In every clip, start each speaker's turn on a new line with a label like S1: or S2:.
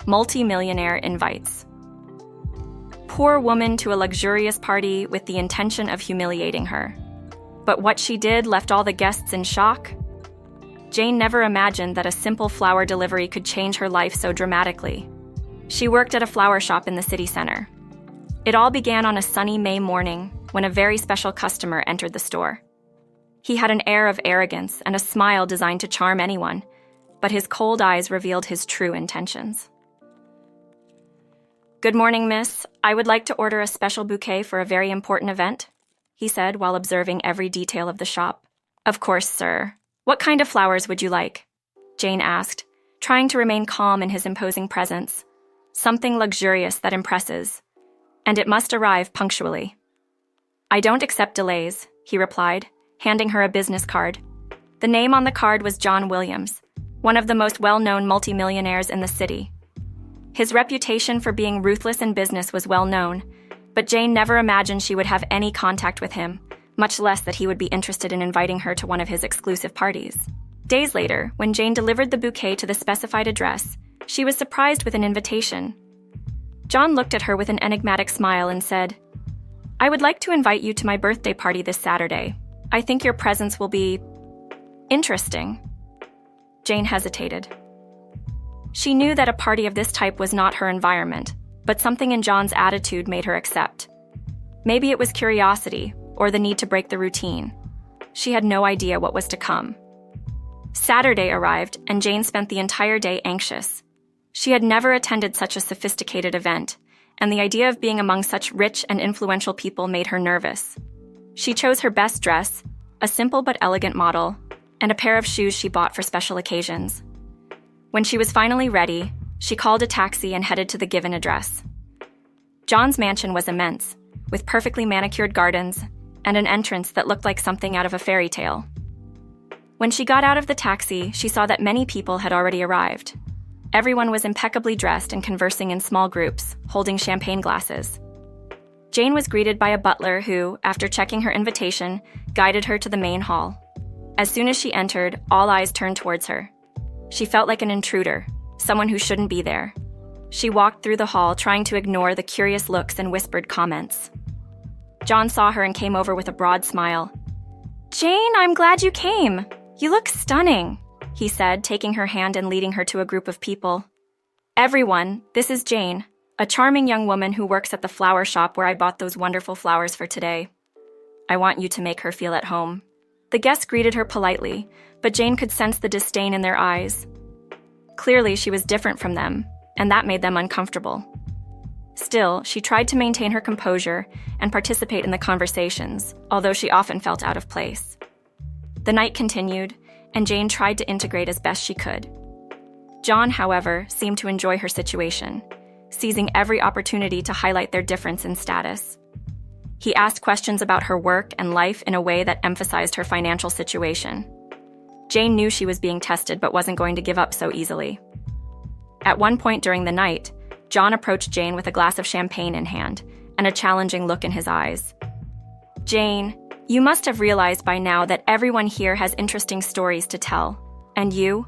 S1: Multi-millionaire invites. Poor woman to a luxurious party with the intention of humiliating her. But what she did left all the guests in shock. Jane never imagined that a simple flower delivery could change her life so dramatically. She worked at a flower shop in the city center. It all began on a sunny May morning when a very special customer entered the store. He had an air of arrogance and a smile designed to charm anyone, but his cold eyes revealed his true intentions. "Good morning, miss. I would like to order a special bouquet for a very important event," he said while observing every detail of the shop. "Of course, sir. What kind of flowers would you like?" Jane asked, trying to remain calm in his imposing presence. "Something luxurious that impresses. And it must arrive punctually." "I don't accept delays," he replied, handing her a business card. The name on the card was John Williams, one of the most well-known multimillionaires in the city. His reputation for being ruthless in business was well known, but Jane never imagined she would have any contact with him, much less that he would be interested in inviting her to one of his exclusive parties. Days later, when Jane delivered the bouquet to the specified address, she was surprised with an invitation. John looked at her with an enigmatic smile and said, "I would like to invite you to my birthday party this Saturday. I think your presence will be interesting." Jane hesitated. She knew that a party of this type was not her environment, but something in John's attitude made her accept. Maybe it was curiosity or the need to break the routine. She had no idea what was to come. Saturday arrived, and Jane spent the entire day anxious. She had never attended such a sophisticated event, and the idea of being among such rich and influential people made her nervous. She chose her best dress, a simple but elegant model, and a pair of shoes she bought for special occasions. When she was finally ready, she called a taxi and headed to the given address. John's mansion was immense, with perfectly manicured gardens and an entrance that looked like something out of a fairy tale. When she got out of the taxi, she saw that many people had already arrived. Everyone was impeccably dressed and conversing in small groups, holding champagne glasses. Jane was greeted by a butler who, after checking her invitation, guided her to the main hall. As soon as she entered, all eyes turned towards her. She felt like an intruder, someone who shouldn't be there. She walked through the hall, trying to ignore the curious looks and whispered comments. John saw her and came over with a broad smile. "Jane, I'm glad you came. You look stunning," he said, taking her hand and leading her to a group of people. "Everyone, this is Jane, a charming young woman who works at the flower shop where I bought those wonderful flowers for today. I want you to make her feel at home." The guests greeted her politely, but Jane could sense the disdain in their eyes. Clearly, she was different from them, and that made them uncomfortable. Still, she tried to maintain her composure and participate in the conversations, although she often felt out of place. The night continued, and Jane tried to integrate as best she could. John, however, seemed to enjoy her situation, seizing every opportunity to highlight their difference in status. He asked questions about her work and life in a way that emphasized her financial situation. Jane knew she was being tested but wasn't going to give up so easily. At one point during the night, John approached Jane with a glass of champagne in hand and a challenging look in his eyes. "Jane, you must have realized by now that everyone here has interesting stories to tell. And you?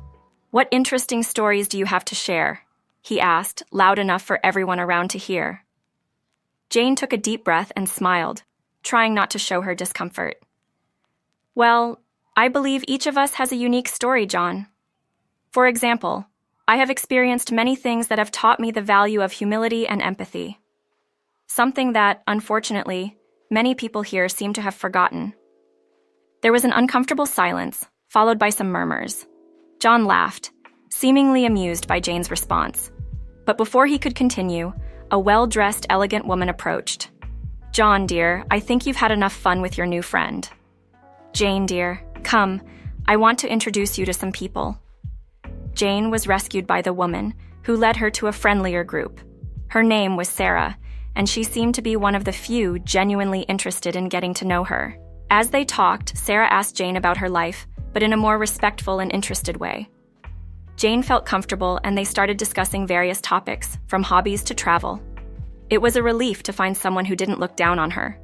S1: What interesting stories do you have to share?" he asked, loud enough for everyone around to hear. Jane took a deep breath and smiled, trying not to show her discomfort. "Well, I believe each of us has a unique story, John. For example, I have experienced many things that have taught me the value of humility and empathy. Something that, unfortunately, many people here seem to have forgotten." There was an uncomfortable silence, followed by some murmurs. John laughed, seemingly amused by Jane's response. But before he could continue, a well-dressed, elegant woman approached. "John, dear, I think you've had enough fun with your new friend. Jane, dear, come, I want to introduce you to some people." Jane was rescued by the woman, who led her to a friendlier group. Her name was Sarah, and she seemed to be one of the few genuinely interested in getting to know her. As they talked, Sarah asked Jane about her life, but in a more respectful and interested way. Jane felt comfortable, and they started discussing various topics, from hobbies to travel. It was a relief to find someone who didn't look down on her.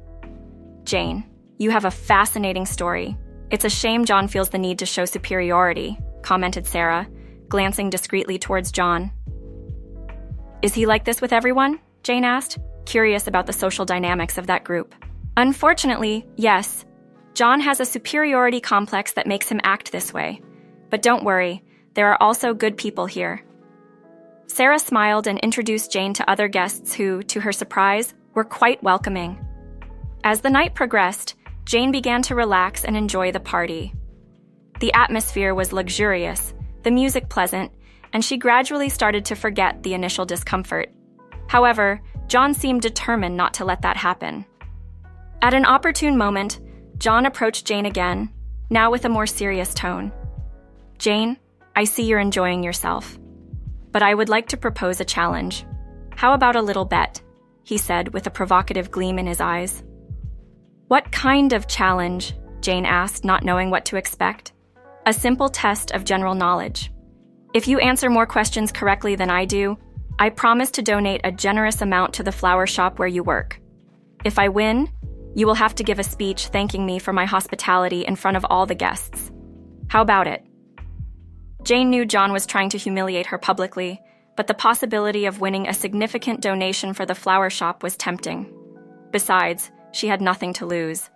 S1: "Jane, you have a fascinating story. It's a shame John feels the need to show superiority," commented Sarah, glancing discreetly towards John. Is he like this with everyone? Jane asked, curious about the social dynamics of that group. Unfortunately, yes. John has a superiority complex that makes him act this way. But don't worry, there are also good people here. Sarah smiled and introduced Jane to other guests who, to her surprise, were quite welcoming. As the night progressed, Jane began to relax and enjoy the party. The atmosphere was luxurious, the music pleasant, and she gradually started to forget the initial discomfort. However, John seemed determined not to let that happen. At an opportune moment, John approached Jane again, now with a more serious tone. Jane, I see you're enjoying yourself. But I would like to propose a challenge. How about a little bet? He said with a provocative gleam in his eyes. What kind of challenge? Jane asked, not knowing what to expect. A simple test of general knowledge. If you answer more questions correctly than I do, I promise to donate a generous amount to the flower shop where you work. If I win, you will have to give a speech thanking me for my hospitality in front of all the guests. How about it? Jane knew John was trying to humiliate her publicly, but the possibility of winning a significant donation for the flower shop was tempting. Besides, she had nothing to lose.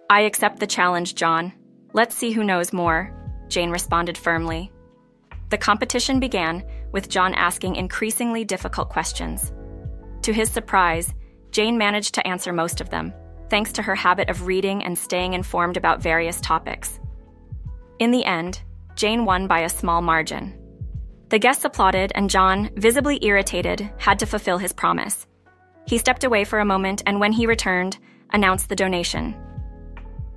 S1: I accept the challenge, John. Let's see who knows more, Jane responded firmly. The competition began, with John asking increasingly difficult questions. To his surprise, Jane managed to answer most of them, thanks to her habit of reading and staying informed about various topics. In the end, Jane won by a small margin. The guests applauded, and John, visibly irritated, had to fulfill his promise. He stepped away for a moment and when he returned, announced the donation.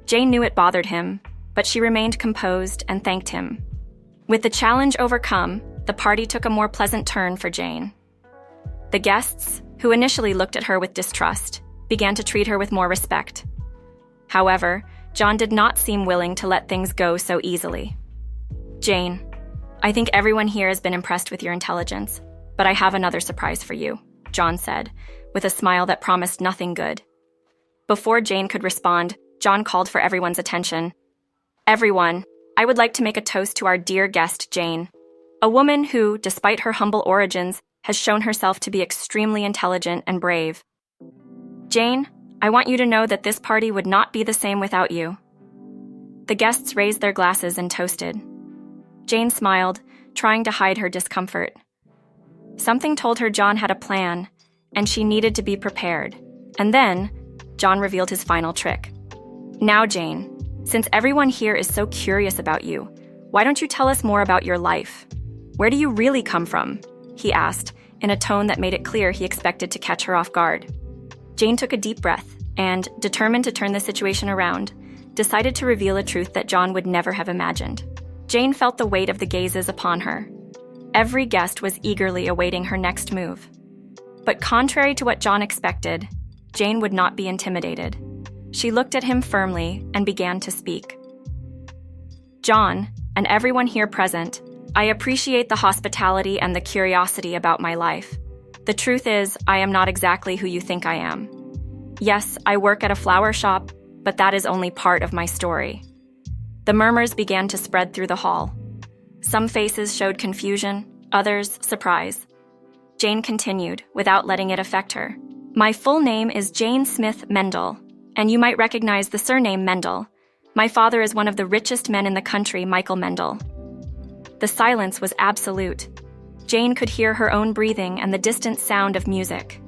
S1: Jane knew it bothered him, but she remained composed and thanked him. With the challenge overcome, the party took a more pleasant turn for Jane. The guests, who initially looked at her with distrust, began to treat her with more respect. However, John did not seem willing to let things go so easily. Jane, I think everyone here has been impressed with your intelligence, but I have another surprise for you, John said, with a smile that promised nothing good. Before Jane could respond, John called for everyone's attention. Everyone, I would like to make a toast to our dear guest, Jane, a woman who, despite her humble origins, has shown herself to be extremely intelligent and brave. Jane, I want you to know that this party would not be the same without you. The guests raised their glasses and toasted. Jane smiled, trying to hide her discomfort. Something told her John had a plan, and she needed to be prepared. And then, John revealed his final trick. Now, Jane, since everyone here is so curious about you, why don't you tell us more about your life? Where do you really come from? He asked, in a tone that made it clear he expected to catch her off guard. Jane took a deep breath and, determined to turn the situation around, decided to reveal a truth that John would never have imagined. Jane felt the weight of the gazes upon her. Every guest was eagerly awaiting her next move. But contrary to what John expected, Jane would not be intimidated. She looked at him firmly and began to speak. John, and everyone here present, I appreciate the hospitality and the curiosity about my life. The truth is, I am not exactly who you think I am. Yes, I work at a flower shop, but that is only part of my story. The murmurs began to spread through the hall. Some faces showed confusion, others surprise. Jane continued, without letting it affect her. My full name is Jane Smith Mendel, and you might recognize the surname Mendel. My father is one of the richest men in the country, Michael Mendel. The silence was absolute. Jane could hear her own breathing and the distant sound of music.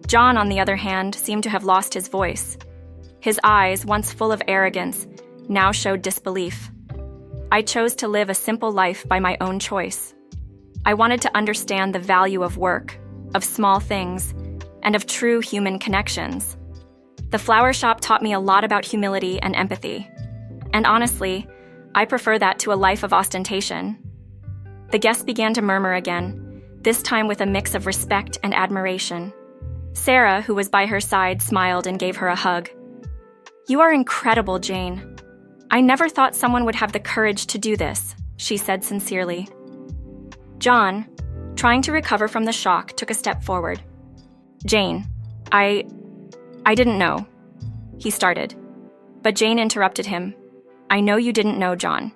S1: John, on the other hand, seemed to have lost his voice. His eyes, once full of arrogance, now showed disbelief. I chose to live a simple life by my own choice. I wanted to understand the value of work, of small things, and of true human connections. The flower shop taught me a lot about humility and empathy. And honestly, I prefer that to a life of ostentation. The guests began to murmur again, this time with a mix of respect and admiration. Sarah, who was by her side, smiled and gave her a hug. You are incredible, Jane. I never thought someone would have the courage to do this, she said sincerely. John, trying to recover from the shock, took a step forward. Jane, I didn't know, he started. But Jane interrupted him. I know you didn't know, John.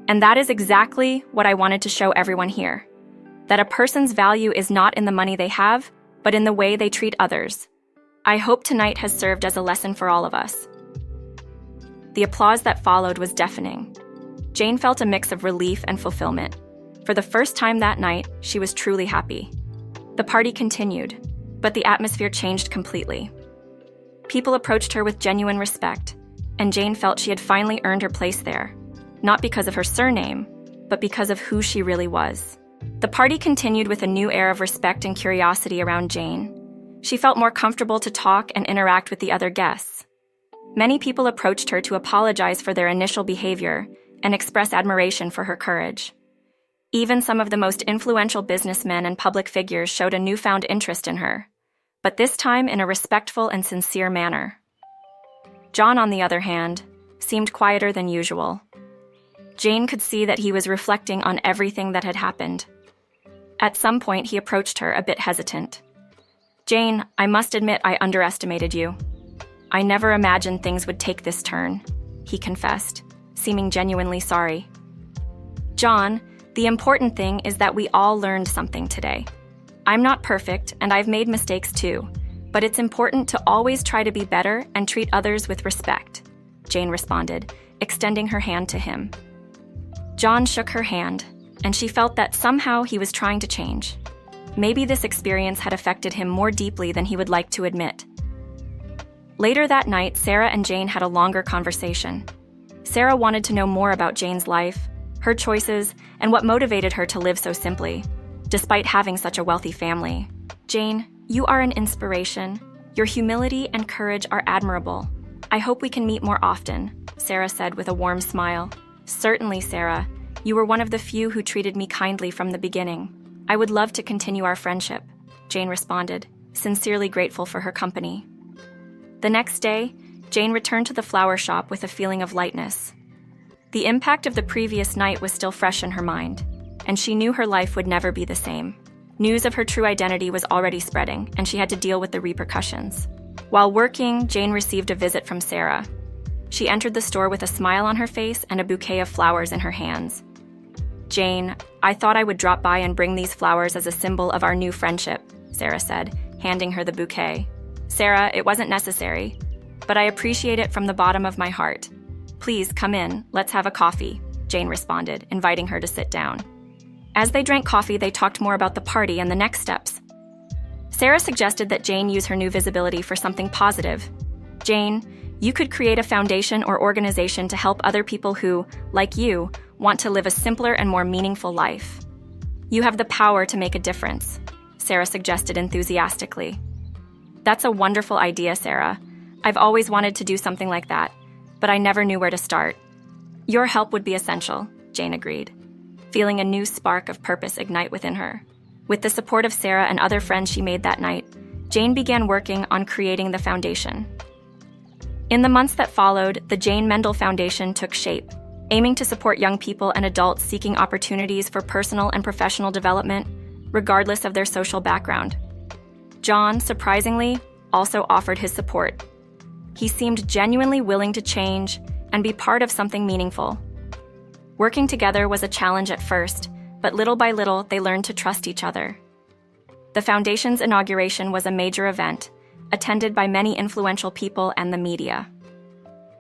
S1: And that is exactly what I wanted to show everyone here. that a person's value is not in the money they have, but in the way they treat others. I hope tonight has served as a lesson for all of us. The applause that followed was deafening. Jane felt a mix of relief and fulfillment. For the first time that night, she was truly happy. The party continued, but the atmosphere changed completely. People approached her with genuine respect, and Jane felt she had finally earned her place there, not because of her surname, but because of who she really was. The party continued with a new air of respect and curiosity around Jane. She felt more comfortable to talk and interact with the other guests. Many people approached her to apologize for their initial behavior and express admiration for her courage. Even some of the most influential businessmen and public figures showed a newfound interest in her, but this time in a respectful and sincere manner. John, on the other hand, seemed quieter than usual. Jane could see that he was reflecting on everything that had happened. At some point, he approached her, a bit hesitant. "Jane, I must admit I underestimated you. I never imagined things would take this turn," he confessed, seeming genuinely sorry. "John, the important thing is that we all learned something today. I'm not perfect, and I've made mistakes too, but it's important to always try to be better and treat others with respect," Jane responded, extending her hand to him. John shook her hand, and she felt that somehow he was trying to change. Maybe this experience had affected him more deeply than he would like to admit. Later that night, Sarah and Jane had a longer conversation. Sarah wanted to know more about Jane's life, her choices, and what motivated her to live so simply, despite having such a wealthy family. "Jane, you are an inspiration. Your humility and courage are admirable. I hope we can meet more often," Sarah said with a warm smile. "Certainly, Sarah. You were one of the few who treated me kindly from the beginning. I would love to continue our friendship," Jane responded, sincerely grateful for her company. The next day, Jane returned to the flower shop with a feeling of lightness. The impact of the previous night was still fresh in her mind, and she knew her life would never be the same. News of her true identity was already spreading, and she had to deal with the repercussions. While working, Jane received a visit from Sarah. She entered the store with a smile on her face and a bouquet of flowers in her hands. "Jane, I thought I would drop by and bring these flowers as a symbol of our new friendship," Sarah said, handing her the bouquet. "Sarah, it wasn't necessary, but I appreciate it from the bottom of my heart. Please come in, let's have a coffee," Jane responded, inviting her to sit down. As they drank coffee, they talked more about the party and the next steps. Sarah suggested that Jane use her new visibility for something positive. "Jane, you could create a foundation or organization to help other people who, like you, want to live a simpler and more meaningful life. You have the power to make a difference," Sarah suggested enthusiastically. "That's a wonderful idea, Sarah. I've always wanted to do something like that, but I never knew where to start." "Your help would be essential," Jane agreed, feeling a new spark of purpose ignite within her. With the support of Sarah and other friends she made that night, Jane began working on creating the foundation. In the months that followed, the Jane Mendel Foundation took shape, aiming to support young people and adults seeking opportunities for personal and professional development, regardless of their social background. John, surprisingly, also offered his support. He seemed genuinely willing to change and be part of something meaningful. Working together was a challenge at first, but little by little, they learned to trust each other. The foundation's inauguration was a major event, attended by many influential people and the media.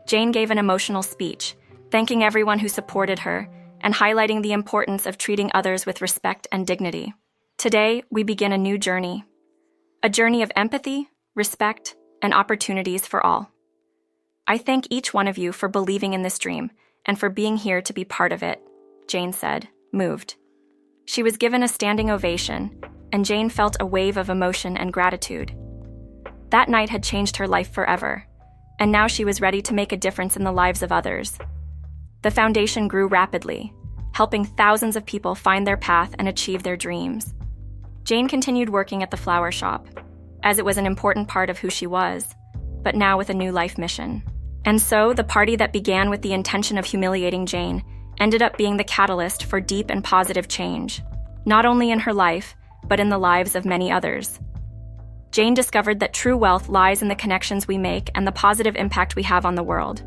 S1: Jane gave an emotional speech, thanking everyone who supported her and highlighting the importance of treating others with respect and dignity. Today, we begin a new journey. A journey of empathy, respect, and opportunities for all. I thank each one of you for believing in this dream and for being here to be part of it, Jane said, moved. She was given a standing ovation, and Jane felt a wave of emotion and gratitude. That night had changed her life forever, and now she was ready to make a difference in the lives of others. The foundation grew rapidly, helping thousands of people find their path and achieve their dreams. Jane continued working at the flower shop, as it was an important part of who she was, but now with a new life mission. And so, the party that began with the intention of humiliating Jane ended up being the catalyst for deep and positive change, not only in her life, but in the lives of many others. Jane discovered that true wealth lies in the connections we make and the positive impact we have on the world.